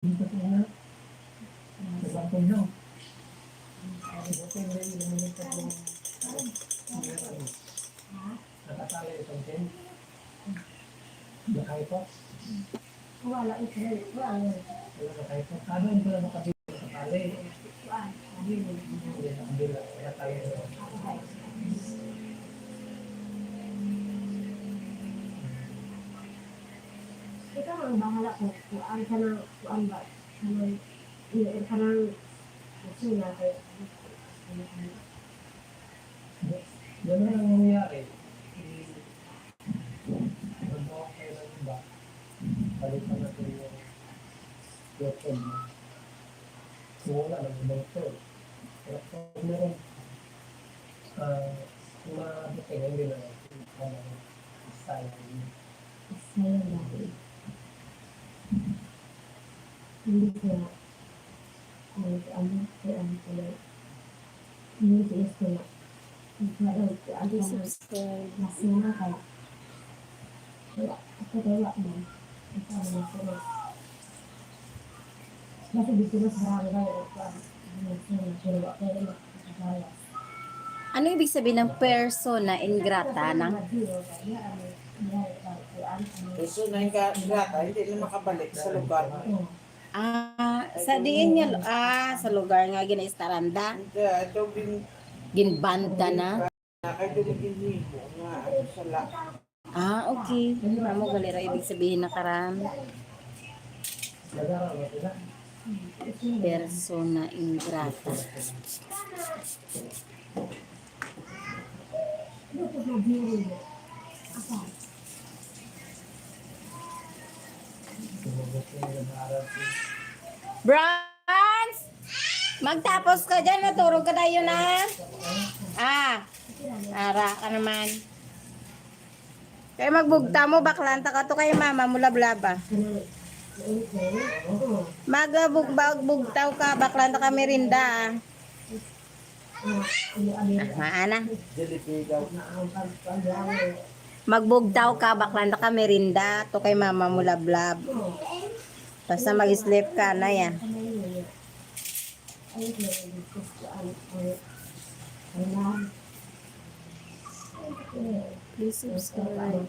Dito po na. Diba po nyo? Diba po yung iluminit po yung nakatali itong tin? Nakay po? Wala ito. Wala. Wala nakay po. Ano yung pala nakabila sa tali? Hindi nakabila. Kaya tayo ito. Ikaw ang bahala ko. Kuan ka ng kuan ba? Iyon ka ng sila kayo. Yan na ang nangyayari. Magbawa kayo ng iba. Palitan natin yung weapon mo. Kung wala, nag-ibang tool. Pero kung meron, kung makabuting, hindi na sayang. Sayang dahil. Hindi kaya ano pala. Hindi tiis ko na. Subscribe. Mas nga kaya. Wala. Ako wala mo. Ito ang mga ko. Kasi dito mas marami kayo. Ano ibig sabihin ng persona ingrata ng So, nanggrata, hindi na makabalik sa lugar. sa diin niya sa lugar nga ginaistaranda Hindi, ito ginbanda na. kaya dumigin mo nga ano sala. Okay mo galera ibig sabihin na karan Nag-aaral mo sila? persona ingrata. Sumubok ko yung nag-aaral ko. Bronze! Magtapos ka dyan, maturog ka tayo na. Ara ka naman. Kaya magbugta mo, baklanta ka to kay mama mo lablaba. Magbugtaw ka, baklanta ka merinda. Maana. Magbugtaw ka, baklanta ka merinda, to kay mama mo lablab. Basta mag-sleep ka na yan. Please subscribe.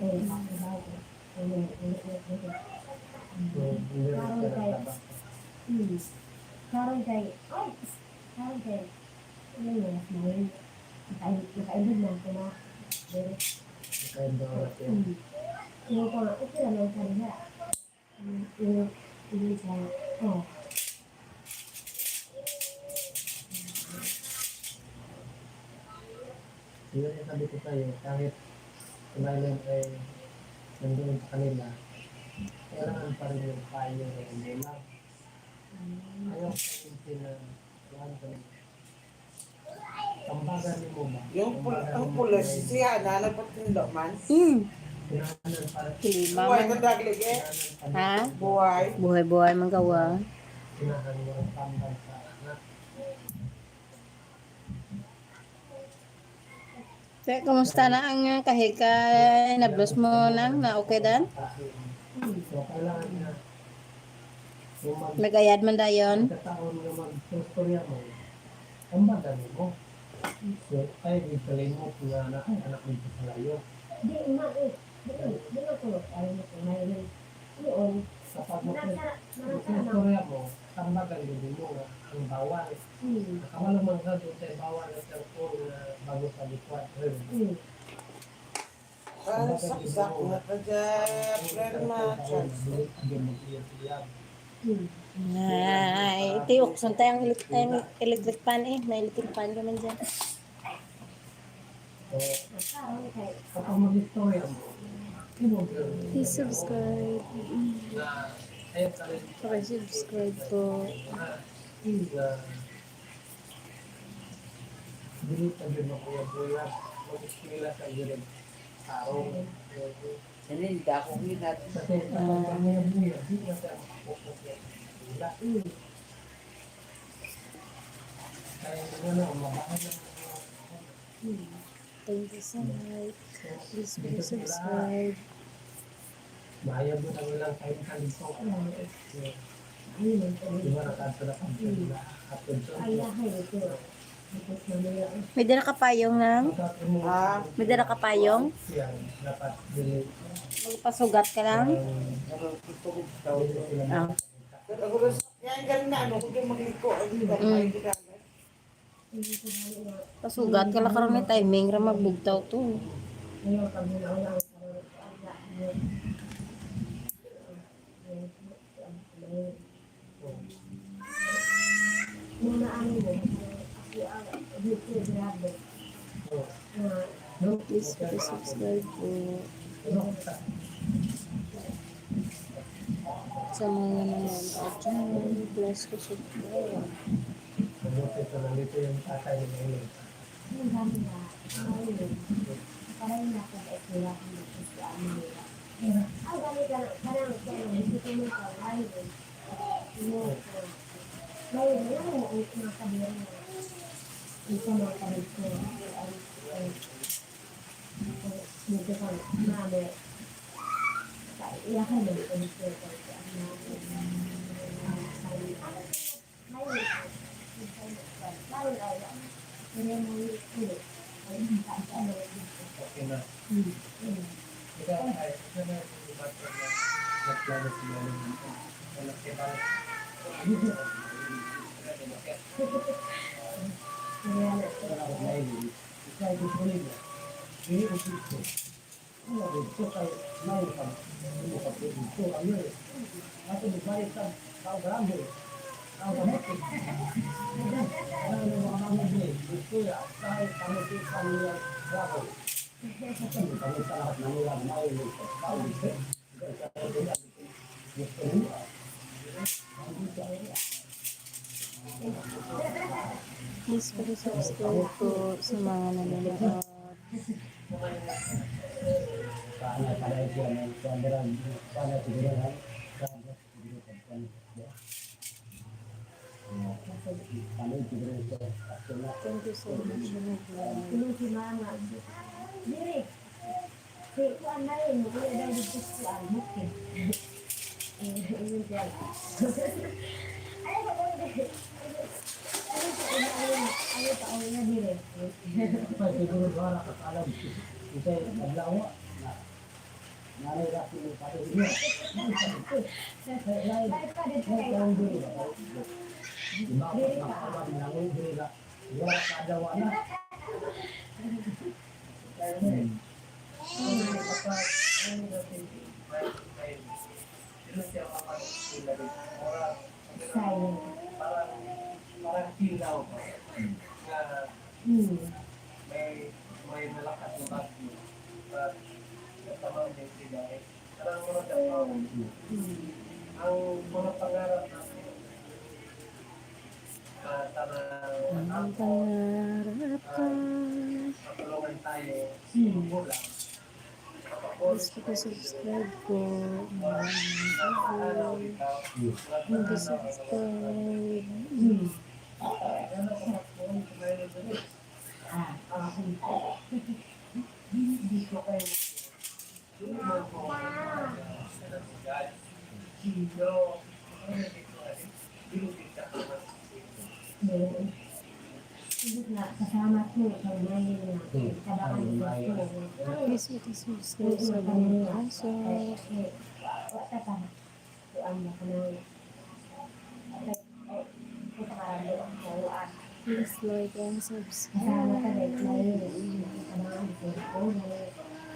Karon kay nakaibig lang ko na Kaya daw natin. yung ko ito lang ang kanya yung sa Yun yung sabi ko sa'yo, kahit kailan ay nandoon sa kanila, kailangan pa rin yung payo na hindi lang. Ayaw ko yung kailangan ko rin. Tambagan ni mo ba? Ang pulis, siya na nagpatinda man. Kailangan para Lima Buhay man. ko daglig eh. Ha? Buhay. Buhay-buhay man gawa. kailangan mo ng tambal sa anak. Kaya kumusta na ang kahit ka nablos mo na okay dan? So, kailangan na yung Nagayad man dayon. magkataon na mag-istorya mo, tambagan mo. So, ay, ibigay mo kung anak dito sa layo. di na ko ay ko may yun Kapag nasa mag-istorya mo, tambagan din mo nga ang bawal. Nakamalumang ka doon sa bawal na cellphone na bago sa likwat. Saksak na ka dyan. Problema. Ay, tiok. Suntay ang electric pan eh. May electric pan ka man dyan. Kapag mag-istorya mo, Please subscribe. ayun ka rin Subscribe po. na bilitan din mo kuya buya, mag-iskila sa irin tarong. Hindi ako hinat. Kasi kapag kuya buya, di na siya makapukok yan. Wala. Kaya ano, mabahan na Thank you so much. Please subscribe. Bayad mo na lang kayo kalito. Ayun, Di ba nakaanto na kami nila hapon so. ayahay ito. Tapos mamaya, May dala ka payong ng? Pagkat mo May dala ka payong? siyang dapat dili. Magpasugat ka lang? Ano, tutugog daw. Dili sila Ah. Pero ako rin, yan galing na ano, kung yung magliko, ay hindi ba Mm. may ginagamit. hindi ko dali na. Pasugat ka lang karon may timing ra magbugtaw to. Ngayon, pag nila ang sarili ko, muna ano mo, ako ang dito grabe. Na, Please subscribe po sa mga nanonood dyan. Please subscribe. Mabuti ito nandito yung tatay ni Maylin. ang dami na, ayun. Parang nasa eskwela ko dito sa Manila. Ang dami ka na, parang dito mo sa ayun. Ngayon, yan mo ang mga kabiro mo. Ito mga kabiro ko. Dito ka, mami. Iyakan mo dito dito ka. Okay na. Ikaw ay isa na yung bata na nagplano si Maylin dito. Wala siya ba? Wala ko Maylin. Isa ay gusto nila. Hindi ko gusto. Gusto kay Maylin. Hindi ko gusto. Ano eh. Ako nagbalik ka. Tao grande. Tao kamote. Ano yung mga mamagli. Gusto ya. Kahit kamote sa niya. Bravo. Kami sa lahat ng mga Maylin. Tao gusto. Gusto nila. Please subscribe po sa mga nanonood. Sana para siya ng kameran. Sana siguro na. Sana siguro pagkan. Sana siguro ito. Thank you so much. Tulong si mama. Diri. Si kuan na yun. Wala daw dito si kuan. Mukid. Ayun siya. Ay, pag-uwi. Ayun pa, ayun na diri. Ay, siguro ba nakakalam. Kasi naglawa. Nanay rapi ng pare niya. Bakit pa dito kayo? Diba? Nakakalam lang yung dila. Wala kadawa na. Sayang. Parang kilaw pa. Na may malakas na bagyo. At katamang din sila. Parang mga dapaw. Ang mga pangarap natin sana Ang pangarap ko. matulungan tayo lang. Please subscribe po. Thank you subscribe. Hindi na, kasama ko sa ngayon na. Kadaan ko ko. Please subscribe sa mga aso. Wala pa. Tuan mo ko na. Kita ka rin ako. Please like and Kasama ka subscribe. rin. Ngayon, kasama ko.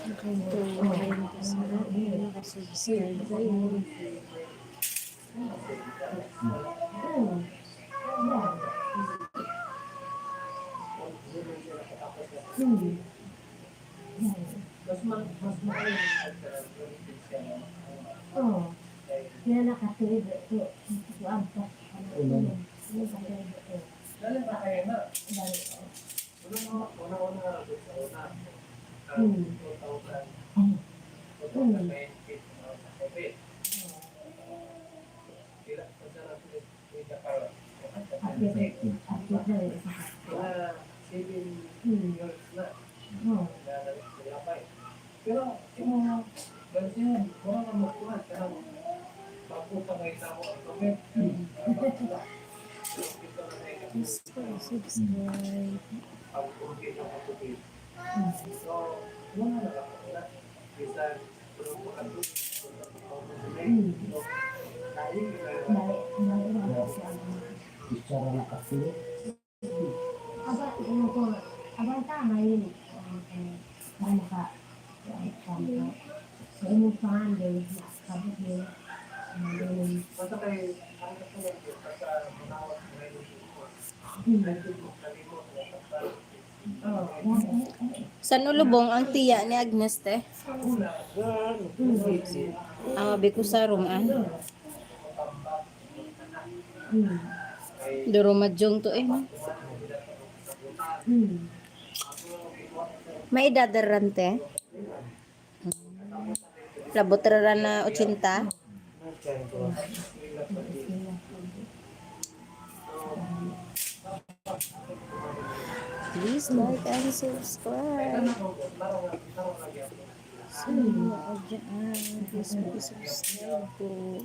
Nakintulong ko sa lahat. Nakasubscribe kayo. Mas maayon Oo. Kaya nakatuloy ito. Ito ang pa. Ano sa kaya ito? Dali na kayo na. Dahil Una-una. 2020. Kila pa sa natin kita para. akit na rin sa Mga 7 years na. Oo. Pero yung ganyan, mga makuha ka ng bago pa kayo tao ang comment. Please subscribe. Pag kumpi ng kapatid. So, wala na lang. Minsan, tulong mo lang doon. So, kain ka na. Bicara na kasi. Abang tama yun. Ano ka? Sa inyong panganday, nakakabot yun. Basta kayo, ang kasunod yun, basta manawat mo ngayon yung San ulubong ang tiya ni Agnes te? Ang abi ko sa room ah. Duro madyong to eh. No? May dadaran te? Labotraran na 80? Please like and subscribe. Please subscribe po.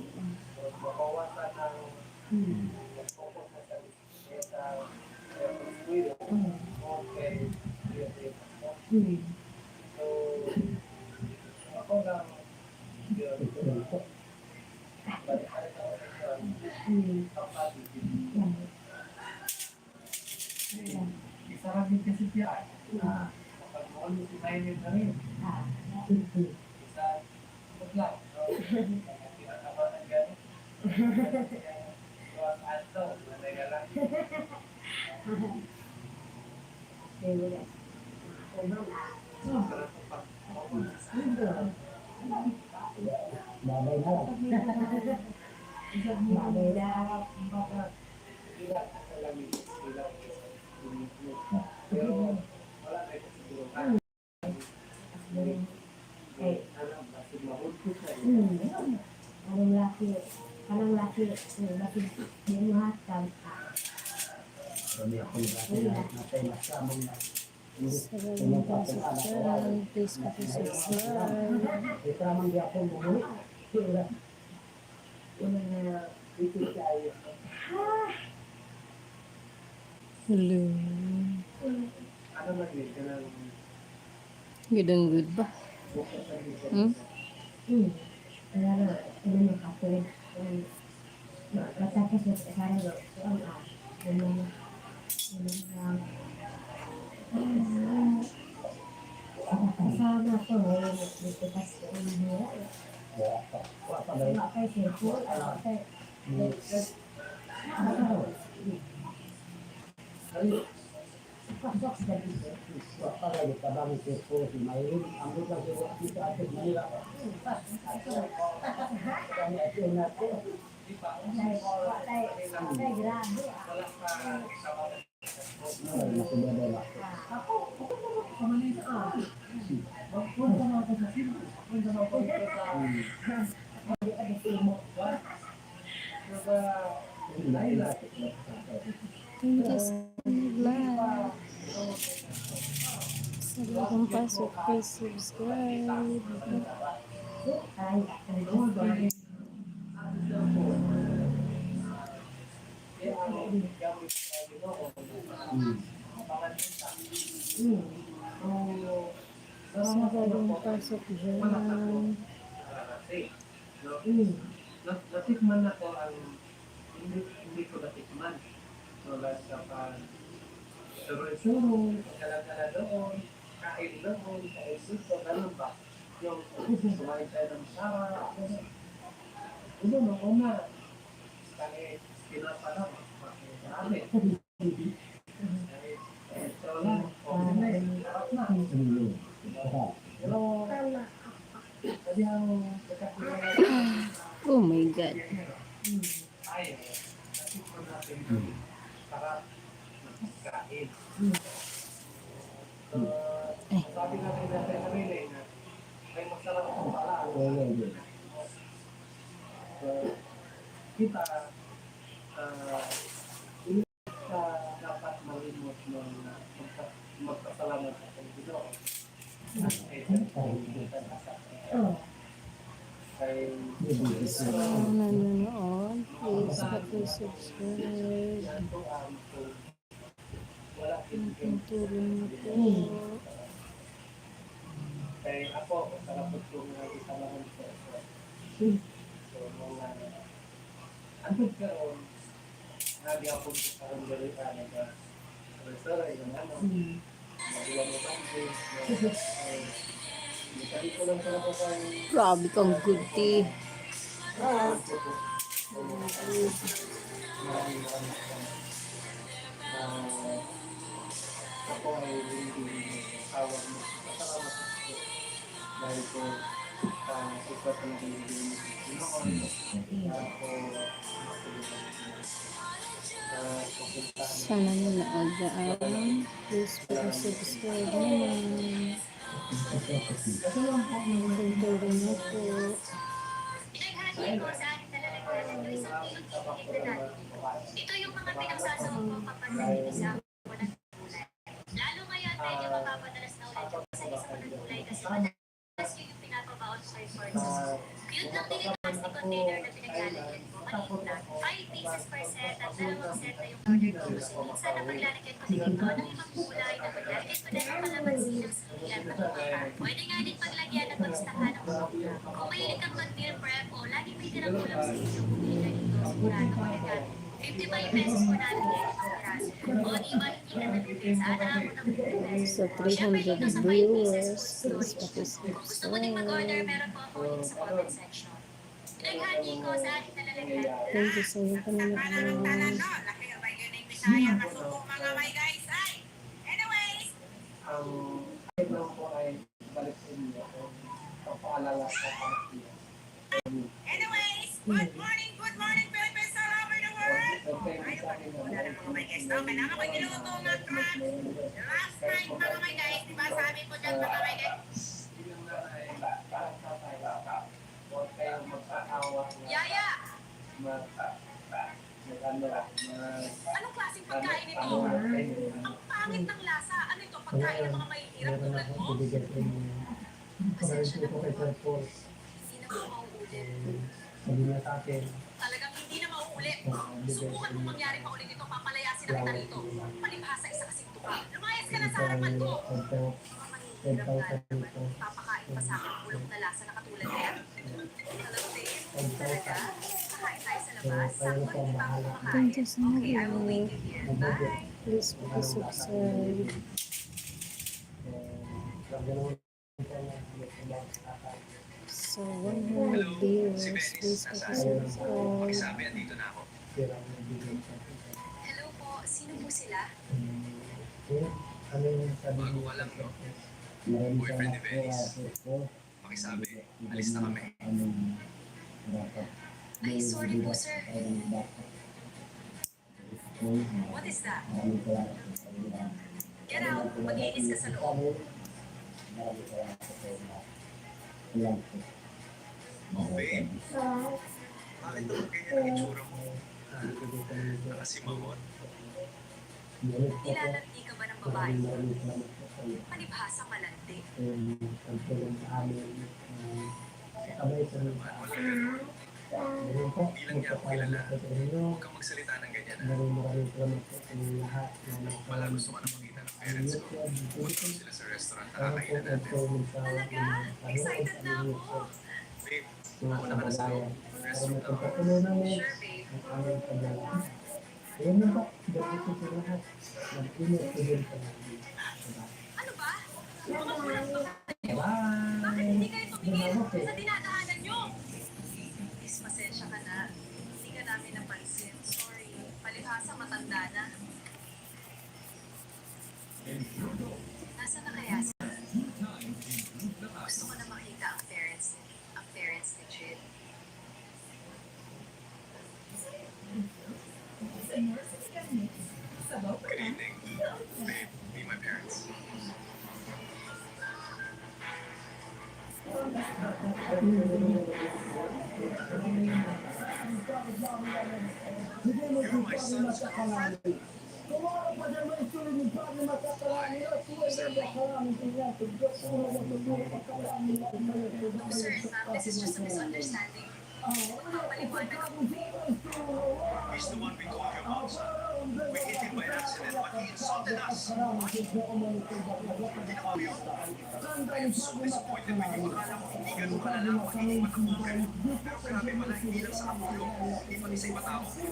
Sarap din kasi siya. Kapag mukhang mo si Maynard na rin. Isa, lang. Pinakabanan gano'n. So, ang ato, malaga lang. Babay na. Bagay na. Pero wala tayo siguro. Anong laki? Anong laki? Bakit yung hatang? Kami ako lahat natin nasama na. Please subscribe. Ito naman di ako muli. Una na dito tayo. Hello. Ano lang yun? Kanang Good and good ba? Hmm? Kaya na, ano na kapatid? Matapos na sa kanya, kasama ko ngayon, dito kasi ang hirap. Wala kayo cellphone, wala kayo. Pasok sa dito. para ditabang ko si Mayrin. Ang buta ko dito at Manila. Kami at yun natin. Patay, grabe. Nakubadala. Ako, kumalit ka. Punta na ako sa sino. Punta na ako sa... Hindi ka dito. Thank you sa vlog. Sa bagong pasok, please subscribe. Ay, ano Sa bagong pasok dyan. Natikman na ko ang hindi ko natikman. So, last sa suro-suro, kala-kala doon, kain doon, kain dito, ganun ba? Yung kumain tayo ng sarap. Uno, nung una, kahit pinapala, marami. So, lang, sarap na. Pero, sabi ang Oh my God. tayo, natikman natin sarap na kain. Sabi natin na sa sarili na may masarap ang pala. Kita, hindi ka dapat malimot ng magpasalamat sa Panginoon. Oh. Kay Nanonood, please Please paki-subscribe. Yan po kung wala Ang tulong niyo po. kaya ako, sarap po yung isamahan ko. So, mga ano karon, nabi ako sa karon dali ka restaurant yung ano. Magawa mo kami. Sabi ko lang sa ako kay Grabe kang good tea. ako ay hindi awag mo. Pasalamat ako dahil po ikat ang hindi ako Sana nyo naagaan. Please paki-subscribe naman. Ang tulong niyo po. Ito yung mga pinagsasawang ko kapag nag-isa ko ng gulay. Lalo ngayon, medyo mapapadalas na ulit yung isa-isa ko ng gulay kasi madalas yun yung pinapabaon sa report sa school. Yun lang din yung plastic container na pinaglalagyan ko. Maliit lang. 5 pieces per set at 2 set na yung order ko. So, minsan ang paglalagyan ko din ito ng ibang gulay na paglalagyan ko din ang kalamansi ng sikilan at mga. Pwede nga din paglagyan at pagstahan ng mga. Kung mahilig kang mag-meal prep o lagi may tirang ulam sa inyo, bumili ka dito. Sigurado ko na 55 pesos po natin yan ang piraso. O di ba, hindi ka nalipid. Sana ako ng 50 pesos. So 300 viewers. Please Gusto mo din paki-subscribe. mag-order, meron po ako link sa comment section. Pinaghati ko sa ating nalalagyan. Thank you sa inyo panonood. ang kahit lang po ay balik sa inyo kung papaalala sa pamilya. Good morning, Philippines all over the world. Ayun pa rin Wala na mga may guys. Okay, na ako niluto ng crab. Last night, mga may guys, di ba sabi ko dyan, mga may guys? Huwag kayong mag-aawa na Yaya, anong klaseng pagkain ito? Ang pangit ng lasa. Ano ito? Pagkain ng mga mahihirap tulad mo? Pasensya na po kay Sir Paul. Hindi na po mauulit. Sabi niya sa akin, Talagang hindi na mauulit. Subukan mo mangyari pa ulit ito. Papalayasin na kita rito. Palibhasa isa kasing tuka. Lumayas ka na sa harapan ko. Mga mahihirap nga naman. Papakain pa sa akin bulok na lasa na katulad niya. Alam mo din, talaga? Kakain tayo sa labas. Sakto, hindi pa ako kumakain. Thank you so Okay, I will wait you here. Bye. Please paki-subscribe. So 100 viewers. Please paki-subscribe. Pakisabi, andito na ako. Hello po, sino po sila? Bago ka lang, no? Boyfriend ni Venice. Pakisabi, alis na kami. Ay, sorry po sir. What is that? Get out. Mag-iinis ka sa loob. Oh, babe. Bakit naman ganyan ang itsura mo? Nakasimangot? Nilalandi ka ba ng babae? Palibhasa malandi. Hindi lang niya ako kilala. Huwag kang magsalita ng ganyan, ha? Wala gusto ka na makita ng parents ko. Punta sila sa restaurant na kakainan natin. Talaga? Excited na ako. Babe, mauna ka na sa loob. Restroom na ako. Sure, babe. Ano ba? Mga kulang ba kayo? Bakit hindi kayo tumingin sa dinadaanan nyo? Miss, pasensya ka na. Hindi ka namin napansin. Sorry. Palibhasa matanda na. Nasaan na kaya siya? Gusto ko na makita ang parents ni Jill. Good evening. Babe, meet my parents. You're my son's girlfriend? Sir and ma'am, this is just a misunderstanding. Mapaliwanag ang He's the one we talk about, son. We hit him by accident, but he insulted us. Ginawa mo yun. I am so disappointed with you. Akala ko hindi ganun kalala ang pagiging matakugan. Pero grabe pala, hindi lang sa kapulo, hindi pati sa iba tao. Hindi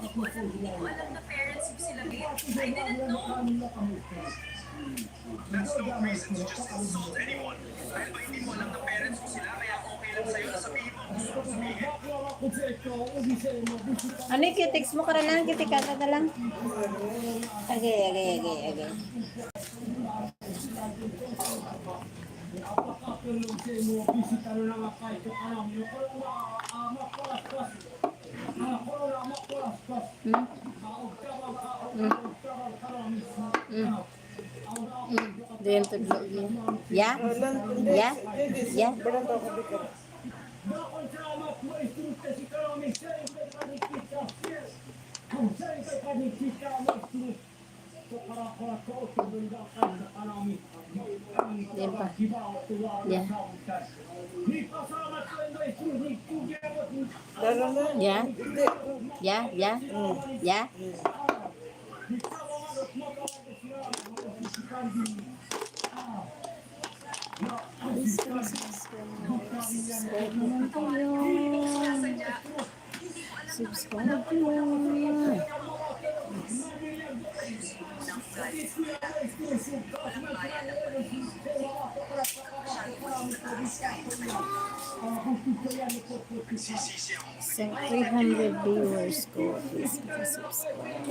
ko alam na parents yung sila ngayon. I didn't know. That's no reason to just insult anyone. Dahil ba hindi mo alam na parents ko sila, kaya okay lang sa'yo na sabihin mo ang gusto mo sabihin. Ano yung Q-text mo? Karanahan kitikata na lang. Okay. Doon tudlog yun. Ya? Ya? Ya? Yan pa. Ya. Ya? Ya? Ya? Subscribe naman kayo. Subscribe kayo. Nagsisisi ako. Sa 300 viewers ko, please subscribe.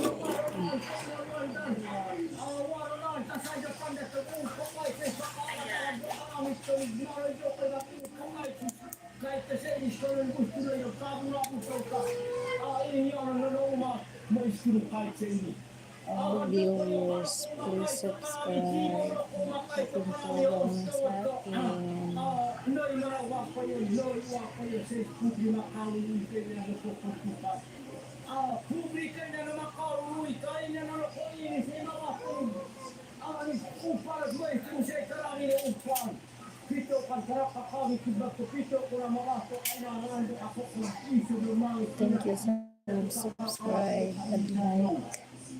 Viewers, please subscribe. Ating tulong sa akin. Thank you sa subscribe and like.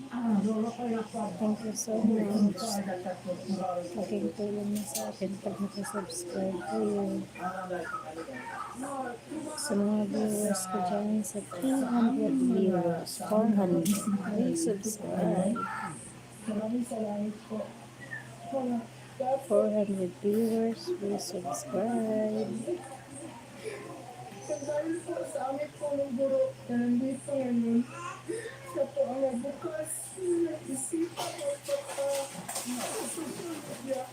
Thank you so much. Aking tulong na sa akin pag nakasubscribe kayo. Sa mga viewers ko dyan, sa 300 viewers, 400, please subscribe. 400 viewers, please subscribe. Dahil po sa aming pong guro na nandito ngayon, siya po ang nagbukas ng isipan ng social media.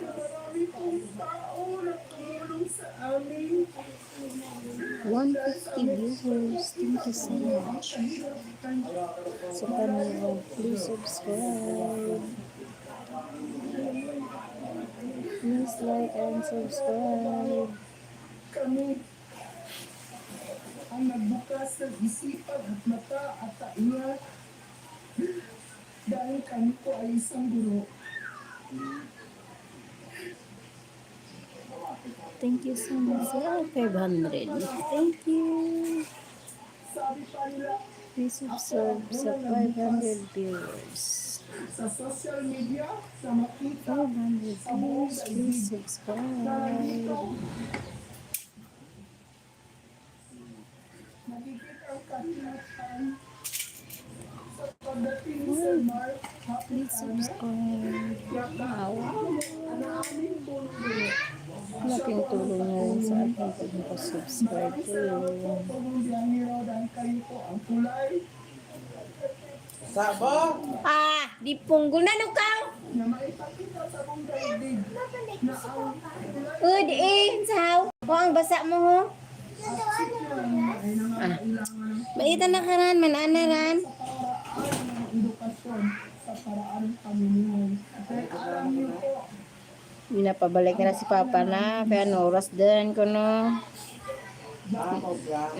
Marami pong tao na tumulong sa amin. 150 viewers, thank you so much. Sa kanila, please subscribe. Please like and subscribe. Kami ang nagbukas ng isipan at mata at tainga dahil kami po ay isang guro. Thank you so much. 500. Thank you. Sabi pa nila Please subscribe sa 500 viewers. sa social media, sa makita, 500 viewers, please subscribe. nagigit ang kahinatan sa pagdating sa Mark Please subscribe. Wow. ang aming pong guro. Laking tulong na rin sa akin pag nakasubscribe kayo. Pagbumbiyangiro dahil kayo po ang kulay Sabo? Di punggol na nukaw. na maipakita sa mong daigdig na ang Ud, saw. O, ang basa mo ho. ay nangangailangan Maita na karan, mananaran. ng edukasyon sa paraan ng pamumuhay. Kaya alam niyo po, Napabalik na si Papa na. Kaya no, oras din ko no. Ako ba?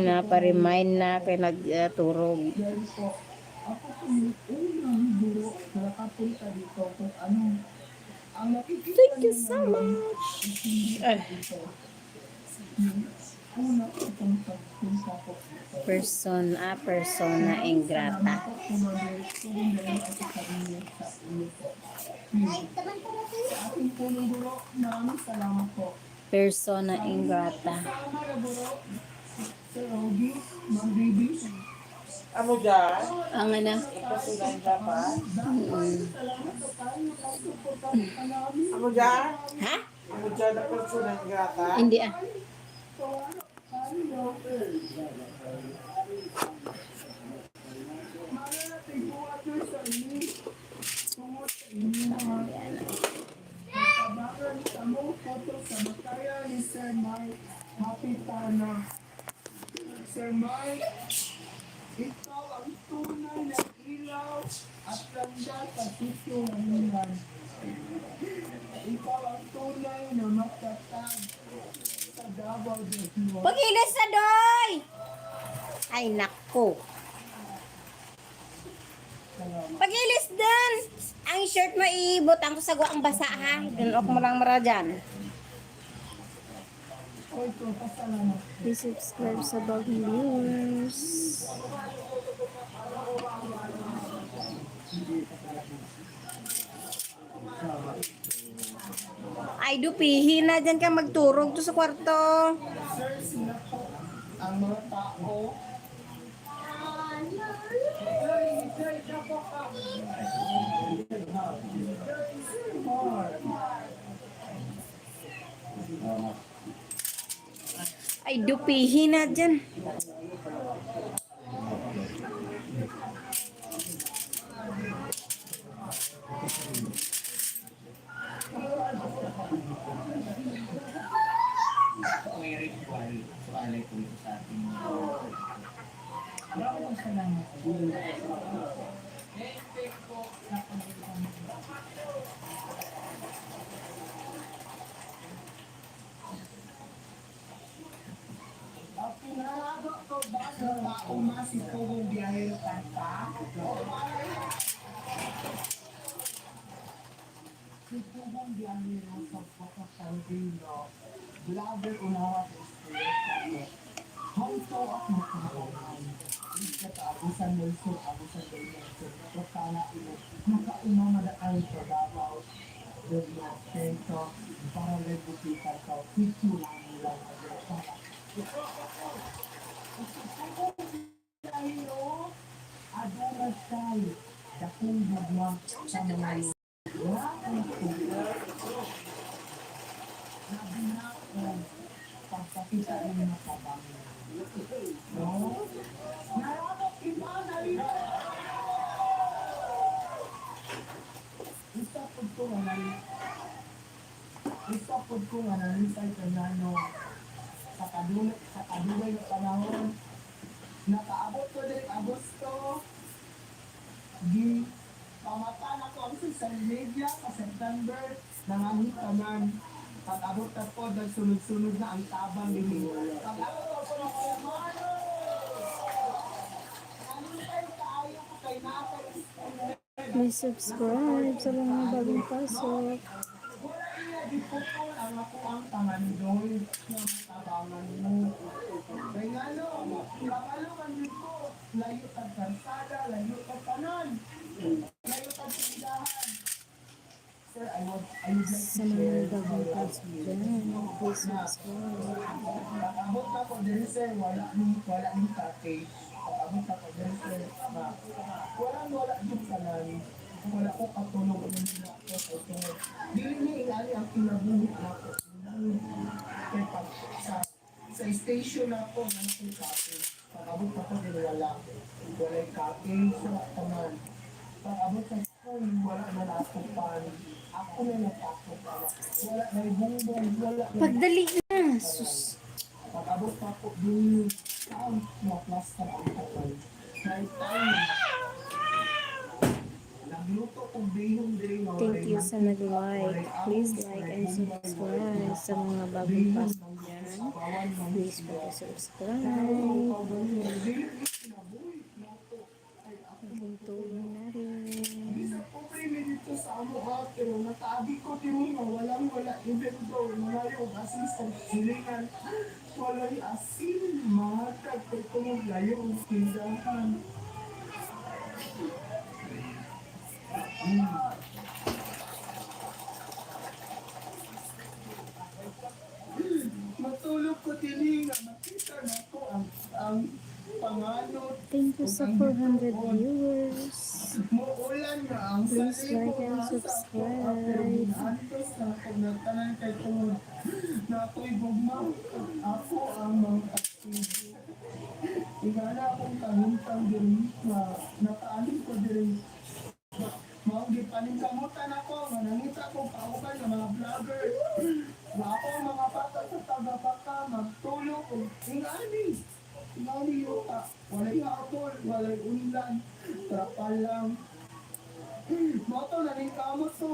Napa-remind na. Kaya nagturog. dahil po, ako po yung unang guro na nakapunta dito kung ano ang nakikita Thank you niyo so ngayon, much. hindi Ay. ito. Persona ingrata. Persona ingrata. Amo dyan? Ang ano? Ipasulan dapat. Mm. Amo dyan? Ha? Amo dyan na pasulan grata? Hindi ah. Sir Mike, ikaw ang tunay na ilaw at ganda sa sityo Manilan. Ikaw ang tunay na matatag sa Davao del Sur. Pagilis na doy! Ay nako. Pagilis din! Ang shirt mo ibutang ko sa guwang basa ha. Dunok mo lang mara dyan. Oy, ko, pasalamat. Please subscribe sa Bagong Viewers. Ay, dupihin na dyan ka magturog to sa kwarto. Sir, sila po ang mga tao. Ay, dupihin na dyan. May ritual. So, alay po ito sa ating Ang pinarago ko ba sa tao masitulong biyahero kanta? Situbong biyahero sa Pagkakandino, vlogger unawa sa Espiritu. Hanto at magkakaroon. Isa ka abusan ng sur, abusan ng sur. Kapala ilo, nakaumamadaang sa Davao. Dito, Tento, para lebusitan ka, situ lang lang ang tayo, adoras tayo, dakong gugma sa mga nabinakon, pagpakita ng mga kabango. No? Narapot iba na rin. Isa po ko nga nalisay ka na no, sa kadulay na panahon, nakaabot ko din Agosto, di pamatan ako ang social media sa September, nangangit tanan. Pag-abot na po, sunod-sunod na ang tabang din. Pag-abot ako ng kumano, nalipay tayo ko kay Natay. Please subscribe sa mga bagong pasok. Wala iya, di po po ang ako ang tamandoy ng tabangan mo. Kaya nga no, kapalukan din po, layo ang karsada, layo ang tanan, layo ang tindahan. Sir, I would like Sa to mga share bagong pasok dyan. Please subscribe. Pag-abot na ko din sir, wala ng package. Pag-abot na ko din sir, na wala yung kalan. Wala ko katulong ng mga ako sa ito. Dili ni ingali ang kinabuhi ako. Kaya pag sa station ako, na akong package. Pag-abot na ko din wala. Wala yung package sa taman. Pag-abot na ko, wala na ako pan. Ako na natakot pa. Wala na yung bumbong, wala na Pagdali na. Sus. pag-abot pa po din saan na-plaster ang kapal. Kahit tayo, nagluto kong bihong din. Thank you sa nag-like. Please like and subscribe sa mga bagong pasok dyan. Please subscribe. Maging tulong na rin. Bisa po primi dito sa amuha, pero natabi ko din mo, wala, even though, ngayon, assistant, silingan, ay asin, matag, kung layo ang tindahan. Matulog ko din nga makita na ko ang panganod. Thank you sa 400 viewers. Muulan nga ang Please salibo like and nga sa subscribe. pero ginantos na kung nagtanan kay tungod na ako'y gugmaw ako ang mga aktibo. Igala akong kahintang diri na nakaanin ko diri. Mga gipaningkamutan ako, nga nangita akong kauban ng mga vlogger. Na ako ang mga bata sa taga-baka, magtulog o ingani. Ingani yuta. Walay hapon, walay unlan. Trapal lang. Moto na rin kamot to,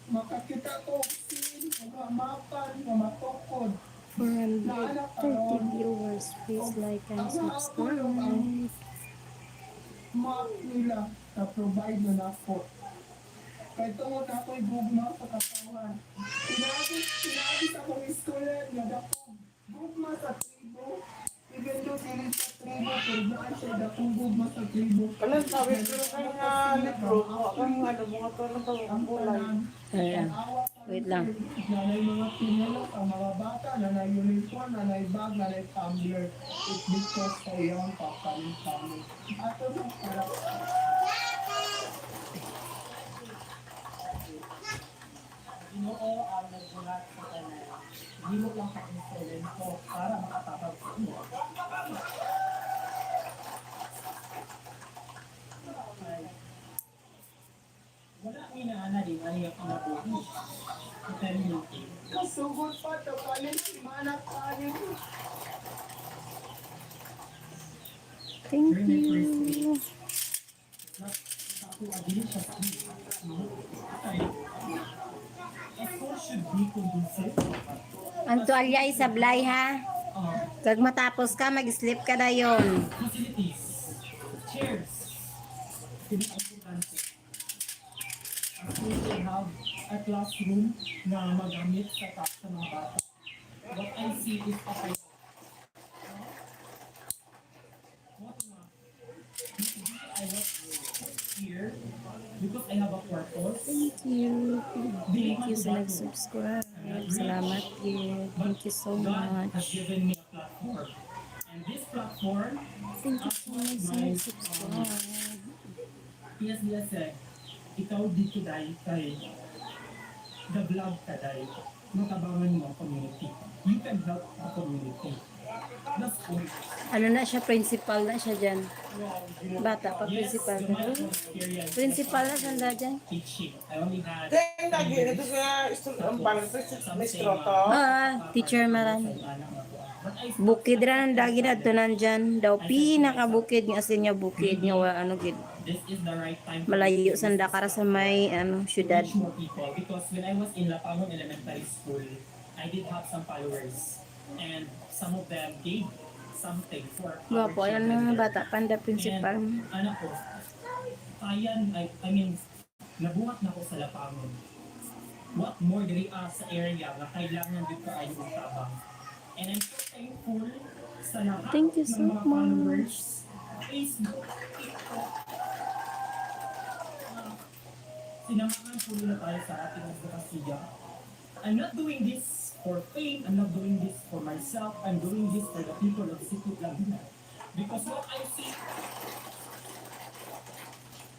makakita ko sin, mga mapan, mga matokod. 430 viewers. Please like and subscribe. Map nila na provide na nako. Kaya tungod na ako'y gugma sa katawan. Pinagis akong iskolet nga dakong gugma sa tribo. Even though dili sa tribo, pero daan siya dakong gugma sa tribo. Kalan sabi ko kayo nga libro, kang ano, mga to ang kulay. Ayan. Wait lang. Nanay mga pinelok, ang mga bata, nanay uniform, nanay bag, nanay tumbler. It's because sa iyang papalit-palit. Ato na para Ginoo ang nagbulat sa tanan. Hindi mo lang ka-instrumento para makatapag sa iyo. Wala minaana din ano yung pinabuhi. Eternity. Kasugod pa, tapalit si Manak kanin. Thank you. Ako agili siya sa iyo. Effort should be conducive. Ang tuwalya ay sablay ha. Kag matapos ka, mag-sleep ka na yon. Facilities. Chairs. Hindi ang importante. As we have a classroom na magamit sa mga bata. What I see is a kind of what I want here because I have a purpose. Thank you. Thank you sa nag-subscribe. Salamat you. Thank you so God has much. given me a platform. And this platform, Thank you so much sa nag-subscribe. PSBS said, ikaw dito dahil kay the vlog ka dahil matabangan mo ang community. You can help the community. That's all. Ano na siya, principal na siya dyan. Bata pa, principal na. Principal na siya dyan. Teaching. I only had Kaya lagi, ito sa ang parang may stroto. Teacher maran. Bukid ra ng dagi na ito nandyan. Daw pinakabukid nga asin niya bukid niya. Ano gid. this is the right time Malayo sa Dakar sa may syudad. reach more people because when I was in Lapangon Elementary School, I did have some followers and some of them gave something for our Gwapo, yan children mga there. bata, panda principal. And anak ko, I mean, nabungat na ko sa Lapangon. What more diri sa area na kailangan dito ay yung tabang. And I'm so thankful sa lahat Thank you so ng mga followers, much. Facebook, TikTok. Sinamahan po nila tayo sa ating advokasya. I'm not doing this for fame. I'm not doing this for myself. I'm doing this for the people of City Laguna. Because what I see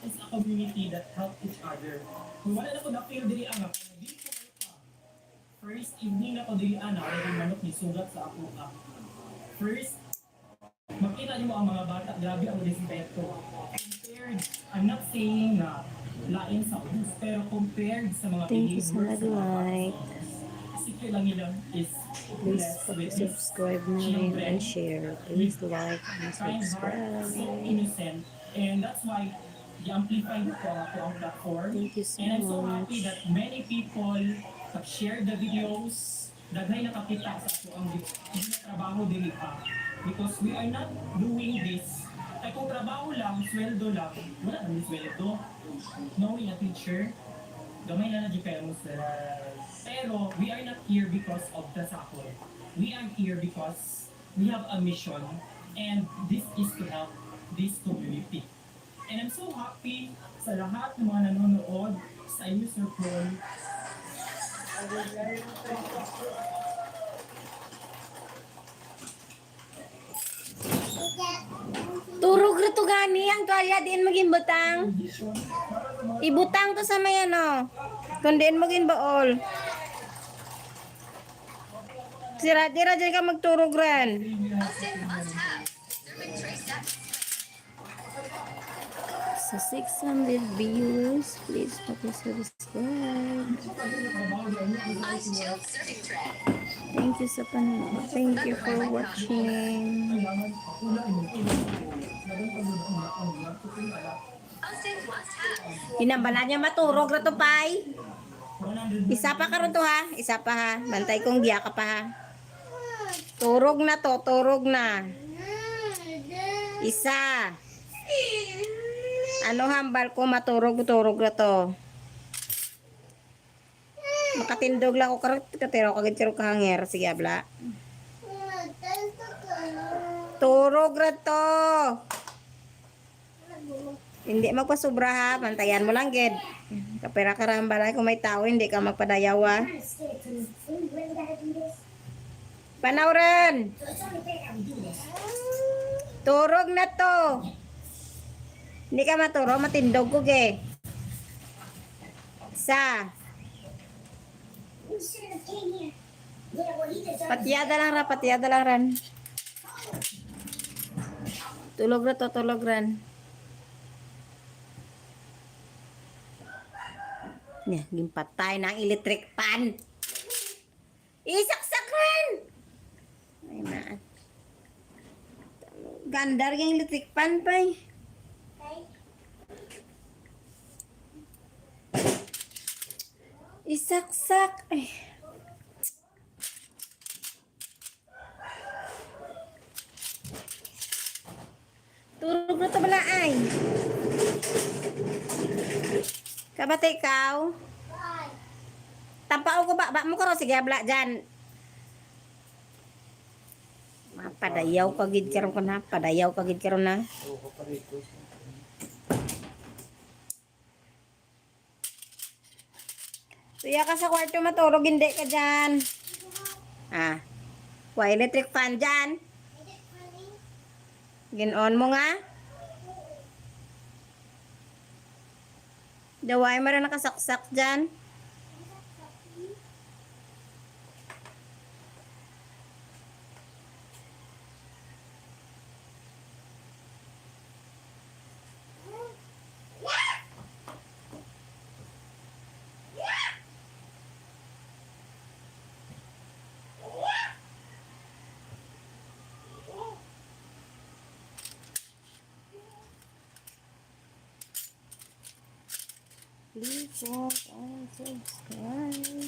is a community that help each other. Kung wala na ko na-feel diri ang ako, dito kayo pa. First evening na ko diri ana, ay manok ni sugat sa ako ka. First, makita niyo ang mga bata, grabe ang respeto. Compared, I'm not saying na lain sa ulos, pero compared sa mga Thank you sa behaviors sa mga bata, nag-like. secret lang nila is Please blessed with subscribe na rin and share. Please like and kind heart, so subscribe. innocent, and that's why i-amplify ko ako ang platform. Thank you so And I'm so happy much. that many people have shared the videos, daghay nakakita sa ako ang trabaho dili pa. Because we are not doing this. Ay kung trabaho lang, sweldo lang, wala naman sweldo. Knowing a teacher, gamay na di kayo sa... Pero we are not here because of the sahod. We are here because we have a mission, and this is to help this community. And I'm so happy sa lahat ng mga nanonood, sa inyo, Sir Paul. Turog rito gani ang tuwalya diin maging butang. Ibutang to sa may ano. Kundiin maging baol. Sira-tira dyan ka magturog ran. Austin must have. Serving Trace Jackson. Sa 600 viewers, please subscribe. Ice chilled serving tray. Thank you sa panonood. Thank you for watching. Austin must have. Inambala niya maturog na to, Pai. Isa pa karon to ha. Isa pa ha. Bantay kong giya ka pa ha. Turog na to. Turog na. Isa. Ano hambal ko maturog-turog na to. Makatindog lang ko karon. Katiro kagad siro kahanger. Sige abla. Turog na to. Hindi magpasubra ha. Bantayan mo lang, Ged. Kapira karambala kung may tao, hindi ka magpadayawa. Panauran! Turog na to. Hindi ka maturo, matindog ko, ge. Sa. Patyada lang ra, patyada lang ran. Tulog na to, tulog ran. Nya, gimpatay ng electric pan. Isaksak rin! Ay, maan. Gandar yung electric pan pa eh. Isaksak. Ay. Turog na to bala ay. Kabate ikaw? Tampao ko ba? Ba mo ko ro sige abla dyan. Padayaw ka gid karon ko na. Padayaw ka gid karon na. Tuya ka sa kwarto matulog hindi ka dyan. Ah. Wa electric fan dyan. Gin-on mo nga. Daway mo rin nakasaksak dyan. Please like and subscribe.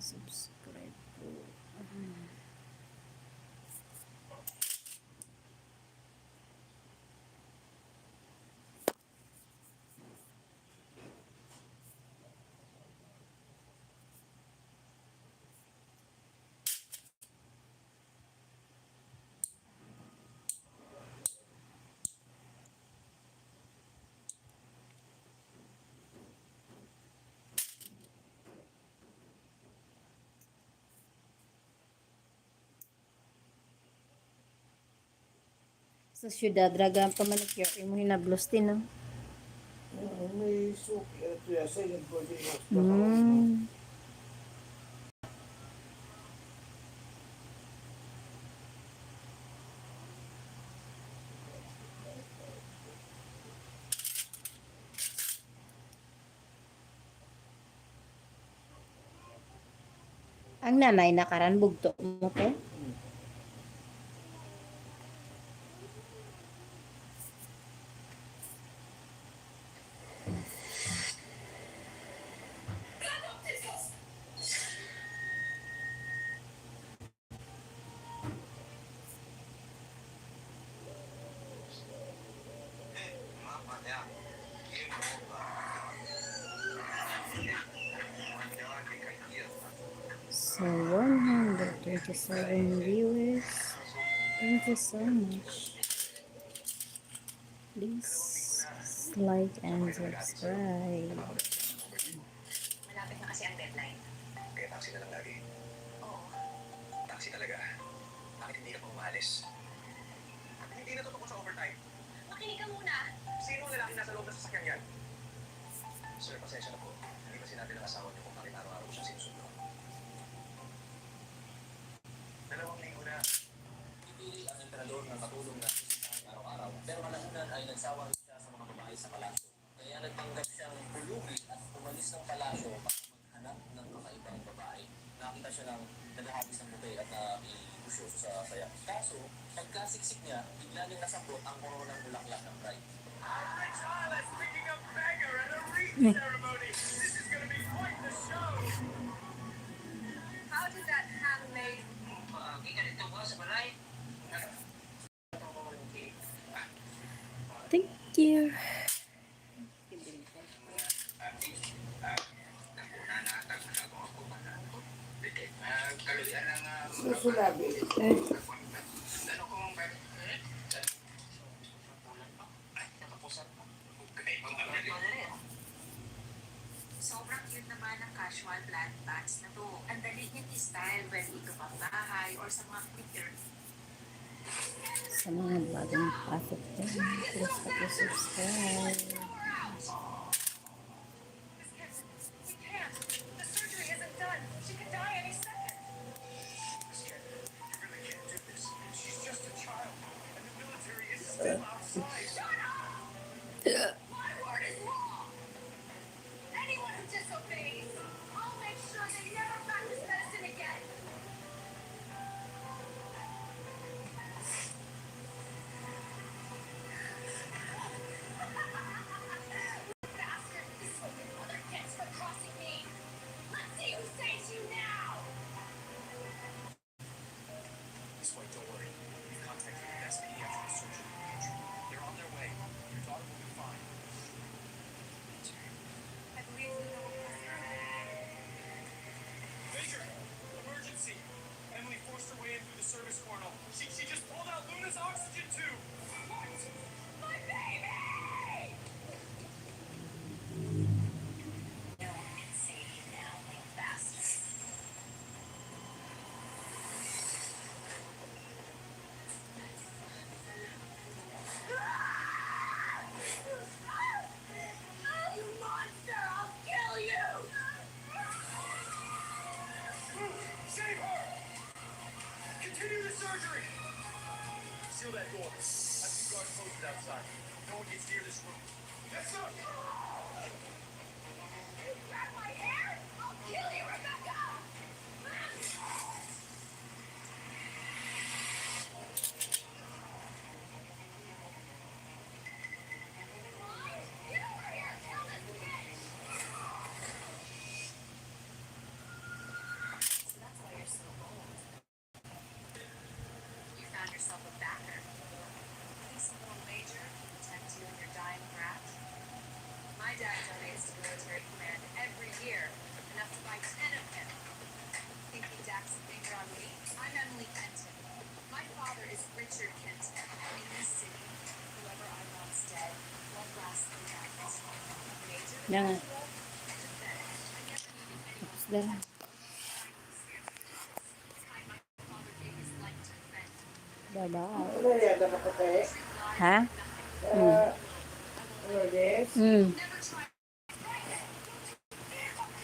Subscribe po. Sa syudad, draga pa manicure. Imo hinablos din, no? May suki. Ito yan. Sa yung pwede mo. Mm. Ang nanay nakaran bugto mo te. So 127 viewers. Thank you so much. Please like and subscribe. Malapit na kasi ang deadline. Kaya taxi na lang lagi. Oo. Taxi talaga. Bakit hindi ka pa umalis? Hindi na totoo sa overtime. Makinig ka muna. Sino ang lalaki nasa loob ng sasakyan yan? Sir, pasensya na po. Hindi ba sinabi ng asawa niyo kung bakit araw-araw ko siyang sinusundo? 2 linggo na. Pipili ang emperador ng katulong na sisitahin araw-araw, pero kalaunan ay nagsawa siya sa mga babae sa palasyo. Kaya nagpanggap siyang pulubi at umalis ng palasyo para maghanap ng kakaibang babae. Nakita siya ng naghahabis ng buke at naibusyo sa saya. Kaso, pagkasiksik niya, bigla niyang nasapot ang koronang bulaklak ng bride. Picking up beggar at a wreath ceremony. This is gonna be quite the show. How did that handmaid... Ganito ba sa balay? Thank you. Susulabi. Sobrang cute naman ang casual plant pots na to. Ang dali niyang i-style whether ito pang bahay or sa mga quicker. Sa mga bagong pasok din, please subscribe. She can't. The surgery isn't done. She could die any second. You really can't do this. She's just a child. And the military is still outside. Shut up! My word is law! Anyone who disobeys, I'll make sure they never practice medicine again! Bastard! This is what your mother gets for crossing me! Let's see who saves you now! Miss White, don't worry. We've contacted the best pediatric surgeon in the country. They're on their way. Your daughter will be fine. I believe we know what Major! Emergency! Emily forced her way in through the service corridor. She just pulled out Luna's oxygen tube! What? My baby! No one can save you now, little bastard. You monster! I'll kill you! Save her! Continue the surgery! Seal that door. Have two guards posted outside. No one gets near this room. Yes, sir! You grab my hair? I'll kill you, Rebecca! Get over here! Kill this bitch! Richard Kent, in this city, whoever I love's dead, what lasts the last? Major Jangan. love and defense. I never needed anyone Tapos na lang. father gave his life to defend. Bye-bye. Ano yan? Dapat ko tayo? Ha? Ano, yes? Mm. Never try